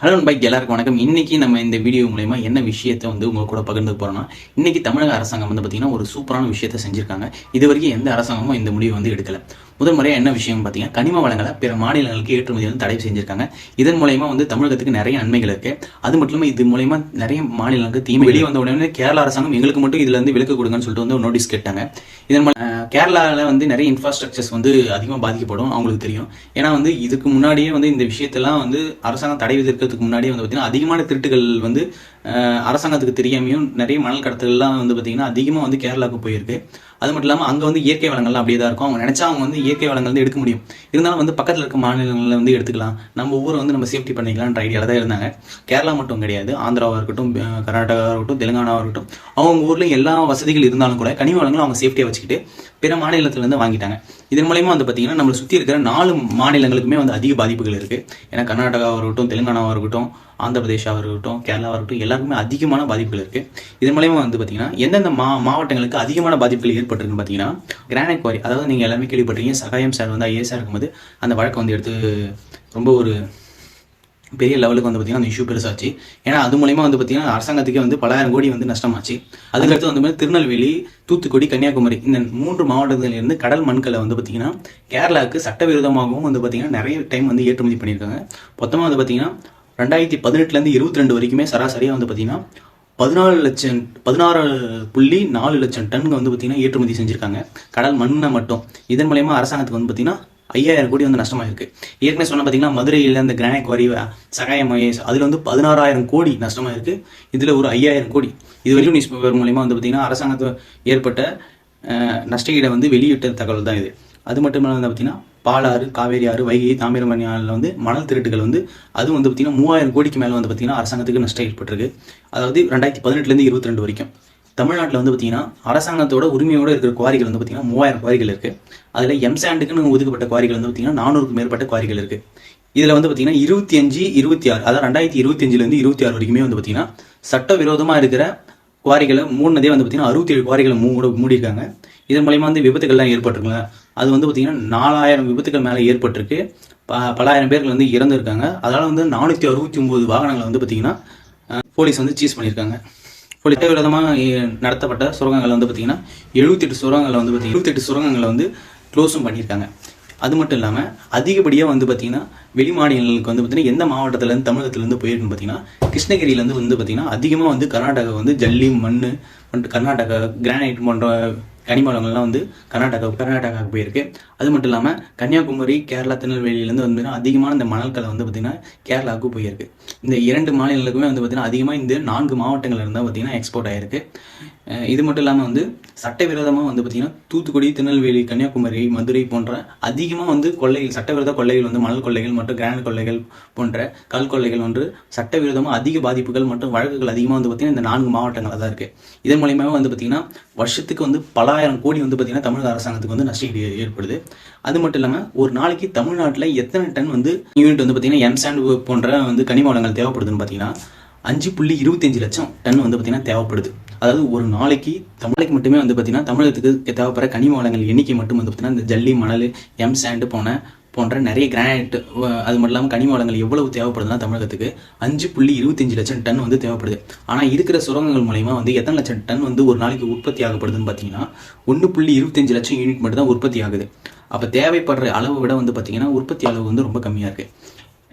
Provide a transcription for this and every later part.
Hello bike எல்லாருக்கும் வணக்கம். இன்னைக்கு நம்ம இந்த வீடியோ மூலமா என்ன விஷயத்தை உங்க கூட பகிர்ந்து போறோம்னா, இன்னைக்கு தமிழக அரசாங்கம் பார்த்தீங்கன்னா ஒரு சூப்பரான விஷயத்தை செஞ்சிருக்காங்க. இது வரைக்கும் எந்த அரசாங்கமும் இந்த முடிவு எடுக்கல. முதல் முறையாக என்ன விஷயம் பார்த்தீங்கன்னா, கனிம வளங்களை பிற மாநிலங்களுக்கு ஏற்றுமதி தடை செஞ்சிருக்காங்க. இதன் மூலயமா தமிழகத்துக்கு நிறைய நன்மைகள் இருக்கு. அது மட்டும் இல்லாமல் இது மூலயமா நிறைய மாநிலங்களுக்கு தீமை. வெளியே வந்த உடனே கேரளா அரசாங்கம் எங்களுக்கு மட்டும் இதுல விலக்கு கொடுங்கன்னு சொல்லிட்டு ஒரு நோட்டீஸ் கேட்டாங்க. இதன் மூலம் கேரளாவில் நிறைய இன்ஃப்ராஸ்ட்ரக்சர்ஸ் அதிகமாக பாதிக்கப்படும். அவங்களுக்கு தெரியும். ஏன்னா இதுக்கு முன்னாடியே இந்த விஷயத்தெல்லாம் அரசாங்கம் தடை விதிக்கிறதுக்கு முன்னாடியே பார்த்தீங்கன்னா அதிகமான திருட்டுகள் அரசாங்கத்துக்கு தெரியாமையும் நிறைய மணல் கடத்தல்லாம் பார்த்தீங்கன்னா அதிகமாக கேரளாவுக்கு போயிருக்கு. அது மட்டும் இல்லாமல் அங்கே இயற்கை வளங்கள்லாம் அப்படியே தான் இருக்கும். அவங்க நினைச்சா அவங்க இயற்கை வளங்கள் எடுக்க முடியும். இருந்தாலும் பக்கத்தில் இருக்க மாநிலங்களில் எடுத்துக்கலாம். நம்ம ஊரை நம்ம சேஃப்டி பண்ணிக்கலான்ற ஐடியாவில் தான் இருந்தாங்க. கேரளா மட்டும் கிடையாது, ஆந்திராவாக இருக்கட்டும், கர்நாடகாவாக இருக்கட்டும், தெலுங்கானாவாக இருக்கட்டும், அவங்க ஊரில் எல்லா வசதிகள் இருந்தாலும் கூட கனிம வளங்களும் அவங்க சேஃப்டியாக வச்சுக்கிட்டு பிற மாநிலத்திலேருந்து வாங்கிட்டாங்க. இதன் மூலயமா பார்த்தீங்கன்னா நம்மளை சுற்றி இருக்கிற 4 மாநிலங்களுக்குமே அதிக பாதிப்புகள் இருக்குது. ஏன்னா கர்நாடகாவாக இருக்கட்டும், தெலுங்கானாவாக இருக்கட்டும், ஆந்திர பிரதேஷாக இருக்கட்டும், கேரளாவாக இருக்கட்டும், எல்லாருக்குமே அதிகமான பாதிப்புகள் இருக்குது. இதன் மூலயமா பார்த்தீங்கன்னா எந்தெந்த மாவட்டங்களுக்கு அதிகமான பாதிப்புகள் ஏற்பட்டிருக்குன்னு பார்த்தீங்கன்னா, கிரானைட் குவாரி, அதாவது நீங்கள் எல்லாருமே கேள்விப்பட்டிருக்கீங்க. சகாயம் சார் ஐஏஎஸ்ஆர் இருக்கும்போது அந்த வழக்கை எடுத்து ரொம்ப ஒரு பெரிய லெவலுக்கு பார்த்தீங்கன்னா அந்த இஷ்யூ பெருசாச்சு. ஏன்னா அது மூலயமா பார்த்தீங்கன்னா அரசாங்கத்துக்கே பலாயிரம் கோடி நஷ்டமாச்சு. அதுக்கடுத்து திருநெல்வேலி, தூத்துக்குடி, கன்னியாகுமரி இந்த 3 மாவட்டத்திலிருந்து கடல் மண்களை பார்த்தீங்கன்னா கேரளாவுக்கு சட்டவிரோதமாகவும் பார்த்தீங்கன்னா நிறைய டைம் ஏற்றுமதி பண்ணியிருக்காங்க. மொத்தமாக பார்த்தீங்கன்னா 2018 22 வரைக்குமே சராசரியாக பார்த்தீங்கன்னா 16.4 லட்சம் டன்னுங்க பார்த்தீங்கன்னா ஏற்றுமதி செஞ்சிருக்காங்க கடல் மண்ணை மட்டும். இதன் மூலயமா அரசாங்கத்துக்கு பார்த்தீங்கன்னா 5000 கோடி நஷ்டமாயிருக்கு. ஏற்கனவே சொன்ன பார்த்தீங்கன்னா மதுரையில் அந்த கிரானைட் குவாரி சகாயம் அதில் 16,000 கோடி நஷ்டமாயிருக்கு. இதில் ஒரு 5000 கோடி இது வெளியூர் நியூஸ் பேப்பர் மூலயமா பார்த்தீங்கன்னா அரசாங்கத்தை ஏற்பட்ட நஷ்டஈடை வெளியிட்ட தகவல் தான் இது. அது மட்டும் இல்லாமல் பார்த்தீங்கன்னா பாலாறு, காவேரி ஆறு, வைகை, தாமிரபரணி ஆறில் மணல் திருட்டுகள் அது பார்த்தீங்கன்னா 3000 கோடிக்கு மேலே பார்த்தீங்கன்னா அரசாங்கத்துக்கு நஷ்டம் ஏற்பட்டிருக்கு. அதாவது 2018 22 வரைக்கும் தமிழ்நாட்டில் பார்த்தீங்கன்னா அரசாங்கத்தோட உரிமையோடு இருக்கிற குவாரிகள் பார்த்தீங்கன்னா 3000 குவாரிகள் இருக்குது. அதில் எம்சாண்டுக்குன்னு ஒதுக்கப்பட்ட குவாரிகள் பார்த்தீங்கன்னா 400க்கும் மேற்பட்ட குவாரிகள் இருக்குது. இதில் பார்த்தீங்கன்னா 25, 26, அதாவது 2025 26 வரைக்குமே பார்த்தீங்கன்னா சட்டவிரோதமாக இருக்கிற குவாரிகளை மூடினதே பார்த்தீங்கன்னா 67 குவாரிகளை மூடியிருக்காங்க. இதன் மூலயமா விபத்துகள்லாம் ஏற்பட்டிருக்குங்க. அது பார்த்தீங்கன்னா 4000 விபத்துகள் மேலே ஏற்பட்டிருக்கு. பலாயிரம் பேர்கள் இறந்துருக்காங்க. அதனால் 469 வாகனங்களை பார்த்தீங்கன்னா போலீஸ் சீஸ் பண்ணியிருக்காங்க. சட்டவிரோதமாக நடத்தப்பட்ட சுரங்கங்களை பார்த்தீங்கன்னா 78 சுரங்கங்களை 78 சுரங்கங்களை க்ளோஸும் பண்ணியிருக்காங்க. அது மட்டும் இல்லாமல் அதிகப்படியாக பார்த்தீங்கன்னா வெளி மாநிலங்களுக்கு பார்த்தீங்கன்னா எந்த மாவட்டத்திலேருந்து தமிழகத்திலேருந்து போயிருக்குன்னு பார்த்தீங்கன்னா கிருஷ்ணகிரியிலேருந்து பார்த்தீங்கன்னா அதிகமாக கர்நாடகா ஜல்லி மண் கர்நாடகா கிரானைட் போன்ற கனிமவளங்கள்லாம் கர்நாடகாவுக்கு போயிருக்கு. அது மட்டும் இல்லாமல் கன்னியாகுமரி, கேரளா, திருநெல்வேலியிலேருந்து அதிகமான இந்த மணல்களை பார்த்தீங்கன்னா கேரளாவுக்கு போயிருக்கு. இந்த 2 மாநிலங்களுக்குமே பார்த்தீங்கன்னா அதிகமாக இந்த 4 மாவட்டங்கள் இருந்தால் பார்த்தீங்கன்னா எக்ஸ்போர்ட் ஆகிருக்கு. இது மட்டும் இல்லாமல் சட்டவிரோதமாக பார்த்தீங்கன்னா தூத்துக்குடி, திருநெல்வேலி, கன்னியாகுமரி, மதுரை போன்ற அதிகமாக கொள்ளைகள், சட்டவிரோத கொள்ளைகள் மணல் கொள்ளைகள் மற்றும் கிரானைட் கொள்ளைகள் போன்ற கல் கொள்ளைகள் சட்டவிரோதமாக அதிக பாதிப்புகள் மற்றும் வழக்குகள் அதிகமாக பார்த்தீங்கன்னா இந்த 4 மாவட்டங்கள் தான் இருக்குது. இதன் மூலயமா பார்த்தீங்கன்னா வருஷத்துக்கு பலாயிரம் கோடி பார்த்தீங்கன்னா தமிழக அரசாங்கத்துக்கு நஷ்டம் ஏற்படுது. அது மட்டும் இல்லாமல் ஒரு நாளைக்கு தமிழ்நாட்டில் எத்தனை டன் யூனிட் பார்த்தீங்கன்னா எம்சாண்ட் போன்ற கனிம வளங்கள் தேவைப்படுதுன்னு பார்த்தீங்கன்னா 5.25 லட்சம் டன் பார்த்தீங்கன்னா தேவைப்படுது. அதாவது ஒரு நாளைக்கு தமிழுக்கு மட்டுமே பார்த்தீங்கன்னா தமிழகத்துக்கு தேவைப்படுற கனிம வளங்கள் எண்ணிக்கை மட்டும் பார்த்தீங்கன்னா இந்த ஜல்லி, மணல், எம்சாண்டு போன்ற நிறைய கிரானைட், அது மட்டும் இல்லாமல் கனிம வளங்கள் எவ்வளவு தேவைப்படுதுன்னா தமிழகத்துக்கு 5.25 லட்சம் டன் தேவைப்படுது. ஆனால் இருக்கிற சுரங்கங்கள் மூலயமா எத்தனை லட்சம் டன் ஒரு நாளைக்கு உற்பத்தி ஆகப்படுதுன்னு பார்த்தீங்கன்னா 1.25 லட்சம் யூனிட் மட்டும் தான் உற்பத்தி ஆகுது. அப்போ தேவைப்படுற அளவை விட பார்த்தீங்கன்னா உற்பத்தி அளவு ரொம்ப கம்மியாக இருக்குது.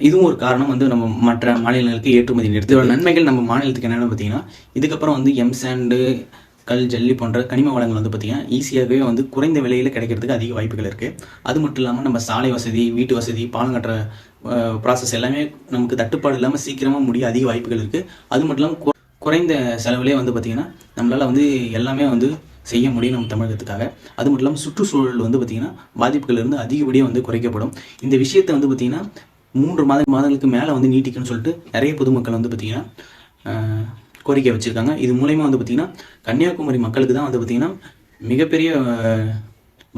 இதுவும் ஒரு காரணம் நம்ம மற்ற மாநிலங்களுக்கு ஏற்றுமதி நிறுத்த நன்மைகள் நம்ம மாநிலத்துக்கு என்னென்னு பார்த்தீங்கன்னா இதுக்கப்புறம் எம்சாண்டு, கல், ஜல்லி போன்ற கனிம வளங்கள் பார்த்தீங்கன்னா ஈஸியாகவே குறைந்த விலையில் கிடைக்கிறதுக்கு அதிக வாய்ப்புகள் இருக்குது. அது மட்டும் இல்லாமல் நம்ம சாலை வசதி, வீட்டு வசதி, பாலம் கட்டுற ப்ராசஸ் எல்லாமே நமக்கு தட்டுப்பாடு இல்லாமல் சீக்கிரமாக முடிய அதிக வாய்ப்புகள் இருக்குது. அது மட்டும் இல்லாமல் குறைந்த செலவுலேயே பார்த்தீங்கன்னா நம்மளால் எல்லாமே செய்ய முடியும் நம்ம தமிழகத்துக்காக. அது மட்டும் இல்லாமல் சுற்றுச்சூழல் பார்த்தீங்கன்னா பாதிப்புகளிலிருந்து அதிகப்படியாக குறைக்கப்படும். இந்த விஷயத்தை பார்த்தீங்கன்னா 3 மாதங்களுக்கு மேலே நீட்டிக்கணும்னு சொல்லிட்டு நிறைய பொதுமக்கள் பார்த்தீங்கன்னா கோரிக்கை வச்சுருக்காங்க. இது மூலயமா பார்த்தீங்கன்னா கன்னியாகுமரி மக்களுக்கு தான் பார்த்தீங்கன்னா மிகப்பெரிய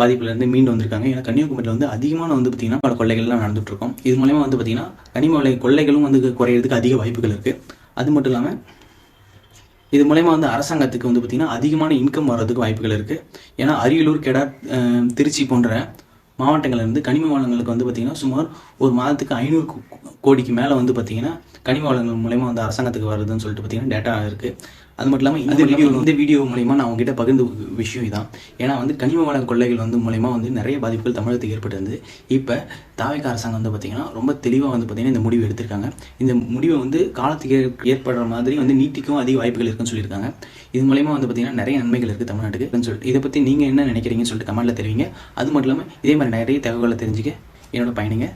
பாதிப்புலேருந்து மீண்டு வந்திருக்காங்க. ஏன்னா கன்னியாகுமரியில் அதிகமான பார்த்தீங்கன்னா பல கொள்ளைகள்லாம் நடந்துகிட்ருக்கோம். இது மூலயமா பார்த்தீங்கன்னா கனிம வள கொள்ளைகளும் குறையிறதுக்கு அதிக வாய்ப்புகள் இருக்குது. அது மட்டும் இல்லாமல் இது மூலயமா அரசாங்கத்துக்கு பார்த்தீங்கன்னா அதிகமான இன்கம் வர்றதுக்கு வாய்ப்புகள் இருக்குது. ஏன்னா அரியலூர், கெடா, திருச்சி போன்ற மாவட்டங்கள்லேருந்து கனிம வளங்களுக்கு வந்து பார்த்திங்கன்னா சுமார் ஒரு மாதத்துக்கு 500 கோடிக்கு மேலே வந்து பார்த்திங்கன்னா கனிம வளங்கள் மூலயமா வந்து அரசாங்கத்துக்கு வருதுன்னு சொல்லிட்டு பார்த்திங்கன்னா டேட்டா இருக்குது. அது மட்டும் இல்லாமல் இந்த வீடியோ மூலயமா நான் உங்ககிட்ட பகிர்ந்து விஷயம் இதான். ஏன்னா வந்து கனிம வள கொள்ளைகள் வந்து மூலயமா வந்து நிறைய பாதிப்புகள் தமிழகத்துக்கு ஏற்பட்டிருந்து. இப்போ தாவேகா அரசாங்கம் வந்து பார்த்திங்கன்னா ரொம்ப தெளிவாக வந்து பார்த்திங்கன்னா இந்த முடிவு எடுத்திருக்காங்க. இந்த முடிவை வந்து காலத்துக்கு ஏற்படுற மாதிரி வந்து நீட்டிக்கும் அதிக வாய்ப்புகள் இருக்குன்னு சொல்லியிருக்காங்க. இது மூலயமா வந்து பார்த்திங்கன்னா நிறைய நன்மைகள் இருக்குது தமிழ்நாட்டுக்கு சொல்லிட்டு இதை பற்றி நீங்கள் என்ன நினைக்கிறீங்கன்னு சொல்லிட்டு கமெண்ட்டில் தெரிவிங்க. அது மட்டும் இல்லாமல் இதே மாதிரி நிறைய தகவலை தெரிஞ்சுக்க என்னோட பயணிங்க.